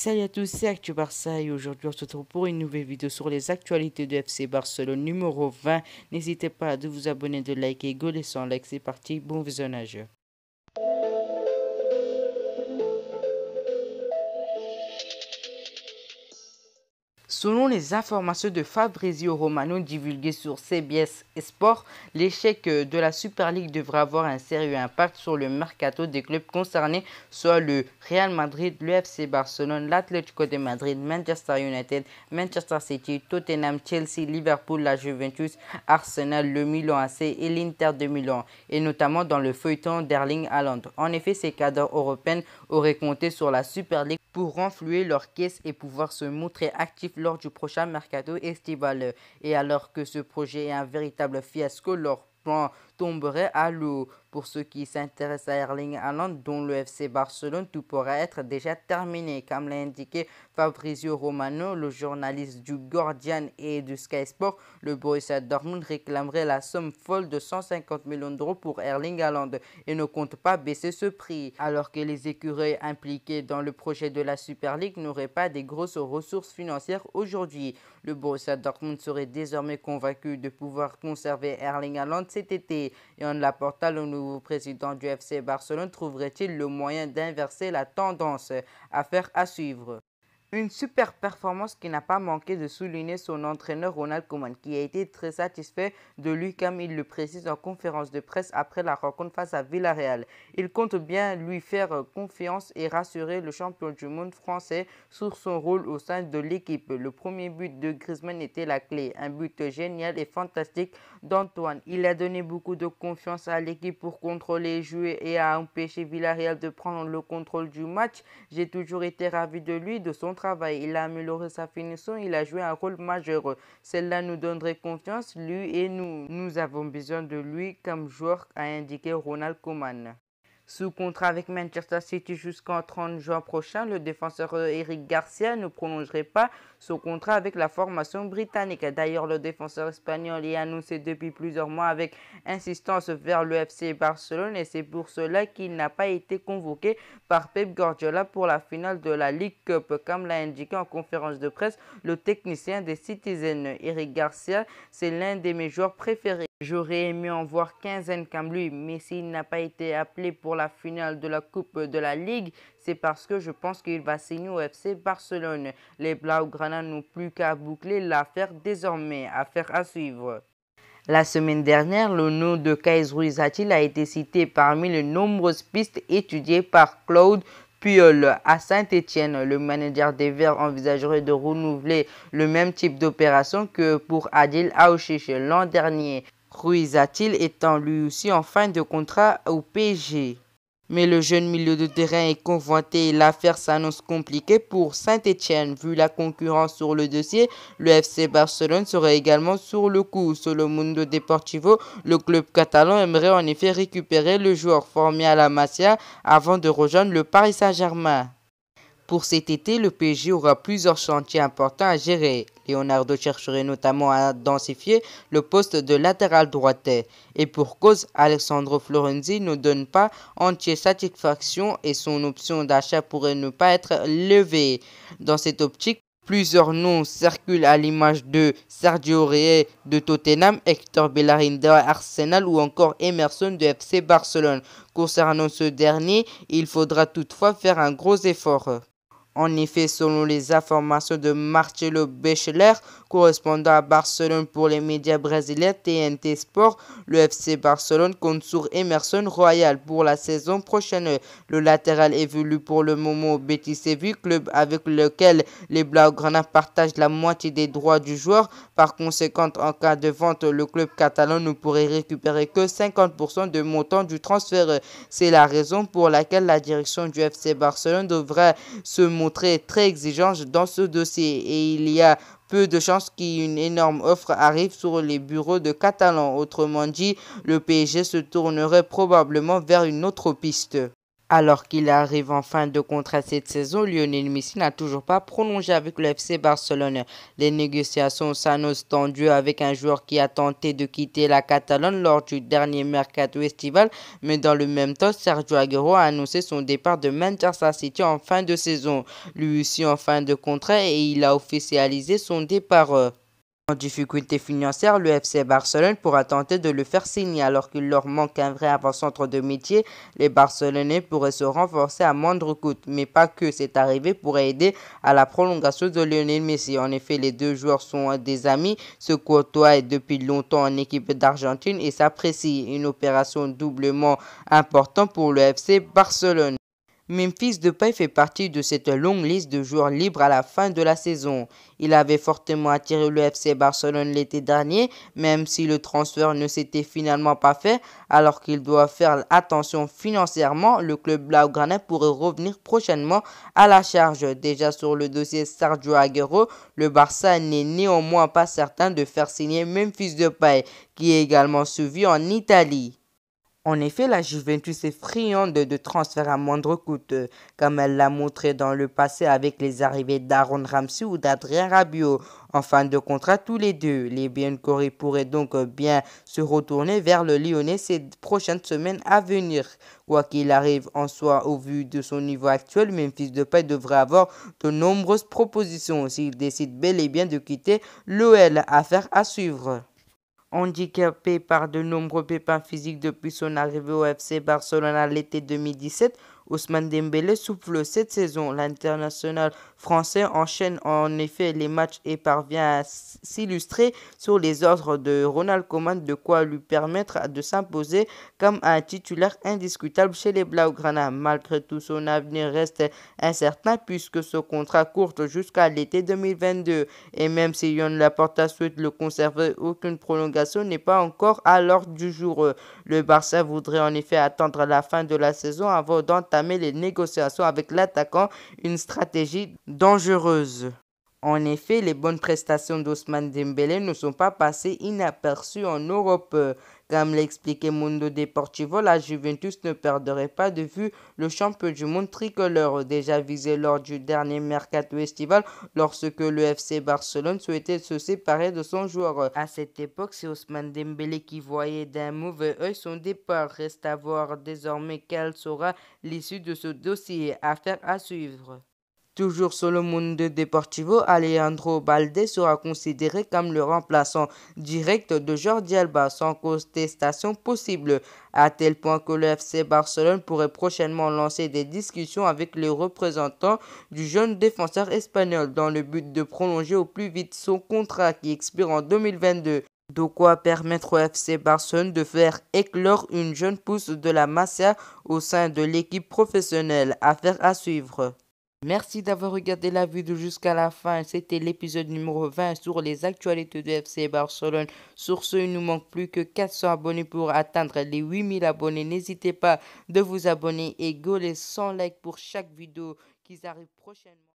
Salut à tous, c'est Actu Barça et aujourd'hui on se retrouve pour une nouvelle vidéo sur les actualités de FC Barcelone numéro 20. N'hésitez pas à vous abonner, de liker, go les 100 likes, c'est parti, bon visionnage. Selon les informations de Fabrizio Romano divulguées sur CBS Sport, l'échec de la Super League devrait avoir un sérieux impact sur le mercato des clubs concernés, soit le Real Madrid, le FC Barcelone, l'Atlético de Madrid, Manchester United, Manchester City, Tottenham, Chelsea, Liverpool, la Juventus, Arsenal, le Milan AC et l'Inter de Milan, et notamment dans le feuilleton d'Erling Haaland. En effet, ces cadres européens auraient compté sur la Super League pour renflouer leur caisse et pouvoir se montrer actifs lors du prochain mercato estival. Et alors que ce projet est un véritable fiasco, leur plan tomberait à l'eau. Pour ceux qui s'intéressent à Erling Haaland, dont le FC Barcelone, tout pourrait être déjà terminé. Comme l'a indiqué Fabrizio Romano, le journaliste du Guardian et du Sky Sport, le Borussia Dortmund réclamerait la somme folle de 150 millions d'euros pour Erling Haaland et ne compte pas baisser ce prix. Alors que les écuries impliquées dans le projet de la Super League n'auraient pas des grosses ressources financières aujourd'hui. Le Borussia Dortmund serait désormais convaincu de pouvoir conserver Erling Haaland cet été. Et en l'apportant le nouveau président du FC Barcelone, trouverait-il le moyen d'inverser la tendance? Affaire à suivre. Une super performance qui n'a pas manqué de souligner son entraîneur Ronald Koeman, qui a été très satisfait de lui comme il le précise en conférence de presse après la rencontre face à Villarreal. Il compte bien lui faire confiance et rassurer le champion du monde français sur son rôle au sein de l'équipe. Le premier but de Griezmann était la clé, un but génial et fantastique d'Antoine. Il a donné beaucoup de confiance à l'équipe pour contrôler, jouer et a empêché Villarreal de prendre le contrôle du match. J'ai toujours été ravi de lui, de son travail. Il a amélioré sa finition, il a joué un rôle majeur. Celle-là nous donnerait confiance, lui et nous. Nous avons besoin de lui comme joueur, a indiqué Ronald Koeman. Sous contrat avec Manchester City jusqu'en 30 juin prochain, le défenseur Eric Garcia ne prolongerait pas son contrat avec la formation britannique. D'ailleurs, le défenseur espagnol est annoncé depuis plusieurs mois avec insistance vers le FC Barcelone et c'est pour cela qu'il n'a pas été convoqué par Pep Guardiola pour la finale de la League Cup. Comme l'a indiqué en conférence de presse le technicien des Citizens, Eric Garcia, c'est l'un de mes joueurs préférés. J'aurais aimé en voir 15 comme lui, mais s'il n'a pas été appelé pour la finale de la Coupe de la Ligue, c'est parce que je pense qu'il va signer au FC Barcelone. Les Blaugrana n'ont plus qu'à boucler l'affaire désormais. Affaire à suivre. La semaine dernière, le nom de Kais Ruiz-Gil a été cité parmi les nombreuses pistes étudiées par Claude Puel à Saint-Étienne. Le manager des Verts envisagerait de renouveler le même type d'opération que pour Adil Aouchiche l'an dernier. Ruiz-Gil étant lui aussi en fin de contrat au PSG. Mais le jeune milieu de terrain est convoité et l'affaire s'annonce compliquée pour Saint-Étienne. Vu la concurrence sur le dossier, le FC Barcelone serait également sur le coup. Selon Mundo Deportivo, le club catalan aimerait en effet récupérer le joueur formé à la Masia avant de rejoindre le Paris Saint-Germain. Pour cet été, le PSG aura plusieurs chantiers importants à gérer. Leonardo chercherait notamment à densifier le poste de latéral droite. Et pour cause, Alessandro Florenzi ne donne pas entière satisfaction et son option d'achat pourrait ne pas être levée. Dans cette optique, plusieurs noms circulent à l'image de Sergio Aurier de Tottenham, Hector Bellerin de Arsenal ou encore Emerson de FC Barcelone. Concernant ce dernier, il faudra toutefois faire un gros effort. En effet, selon les informations de Marcelo Bechler, correspondant à Barcelone pour les médias brésiliens TNT Sport, le FC Barcelone compte sur Emerson Royal pour la saison prochaine. Le latéral évolue pour le moment au Betis Séville, club avec lequel les Blaugrana partagent la moitié des droits du joueur. Par conséquent, en cas de vente, le club catalan ne pourrait récupérer que 50% de montant du transfert. C'est la raison pour laquelle la direction du FC Barcelone devrait se montrer très exigeante dans ce dossier et il y a peu de chances qu'une énorme offre arrive sur les bureaux de Catalans. Autrement dit, le PSG se tournerait probablement vers une autre piste. Alors qu'il arrive en fin de contrat cette saison, Lionel Messi n'a toujours pas prolongé avec le FC Barcelone. Les négociations s'annoncent tendues avec un joueur qui a tenté de quitter la Catalogne lors du dernier mercato estival, mais dans le même temps, Sergio Aguero a annoncé son départ de Manchester City en fin de saison. Lui aussi en fin de contrat et il a officialisé son départ. En difficulté financière, le FC Barcelone pourra tenter de le faire signer alors qu'il leur manque un vrai avant-centre de métier. Les Barcelonais pourraient se renforcer à moindre coût, mais pas que. Cette arrivée pourrait aider à la prolongation de Lionel Messi. En effet, les deux joueurs sont des amis, se côtoient depuis longtemps en équipe d'Argentine et s'apprécient. Une opération doublement importante pour le FC Barcelone. Memphis Depay fait partie de cette longue liste de joueurs libres à la fin de la saison. Il avait fortement attiré le FC Barcelone l'été dernier, même si le transfert ne s'était finalement pas fait. Alors qu'il doit faire attention financièrement, le club blaugrana pourrait revenir prochainement à la charge. Déjà sur le dossier Sergio Aguero, le Barça n'est néanmoins pas certain de faire signer Memphis Depay, qui est également suivi en Italie. En effet, la Juventus est friande de transferts à moindre coût, comme elle l'a montré dans le passé avec les arrivées d'Aaron Ramsey ou d'Adrien Rabiot. En fin de contrat, tous les deux, les Bianconeri pourraient donc bien se retourner vers le Lyonnais ces prochaines semaines à venir. Quoi qu'il arrive en soi, au vu de son niveau actuel, Memphis Depay devrait avoir de nombreuses propositions s'il décide bel et bien de quitter l'OL. Affaire à suivre. Handicapé par de nombreux pépins physiques depuis son arrivée au FC Barcelone à l'été 2017, Ousmane Dembélé souffle cette saison. L'international français enchaîne en effet les matchs et parvient à s'illustrer sur les ordres de Ronald Koeman, de quoi lui permettre de s'imposer comme un titulaire indiscutable chez les Blaugrana. Malgré tout, son avenir reste incertain puisque ce contrat court jusqu'à l'été 2022 et même si Joan Laporta souhaite le conserver, aucune prolongation n'est pas encore à l'ordre du jour. Le Barça voudrait en effet attendre la fin de la saison avant d'entamer les négociations avec l'attaquant, une stratégie dangereuse. En effet, les bonnes prestations d'Ousmane Dembélé ne sont pas passées inaperçues en Europe. Comme l'expliquait Mundo Deportivo, la Juventus ne perdrait pas de vue le champion du monde tricolore, déjà visé lors du dernier mercato estival lorsque le FC Barcelone souhaitait se séparer de son joueur. À cette époque, c'est Ousmane Dembélé qui voyait d'un mauvais œil son départ. Reste à voir désormais quelle sera l'issue de ce dossier. Affaire à suivre. Toujours sur le Mundo Deportivo, Alejandro Balde sera considéré comme le remplaçant direct de Jordi Alba, sans contestation possible, à tel point que le FC Barcelone pourrait prochainement lancer des discussions avec les représentants du jeune défenseur espagnol dans le but de prolonger au plus vite son contrat qui expire en 2022. De quoi permettre au FC Barcelone de faire éclore une jeune pousse de la Masia au sein de l'équipe professionnelle. Affaire à suivre. Merci d'avoir regardé la vidéo jusqu'à la fin. C'était l'épisode numéro 20 sur les actualités du FC Barcelone. Sur ce, il nous manque plus que 400 abonnés pour atteindre les 8000 abonnés. N'hésitez pas de vous abonner et go les 100 likes pour chaque vidéo qui arrive prochainement.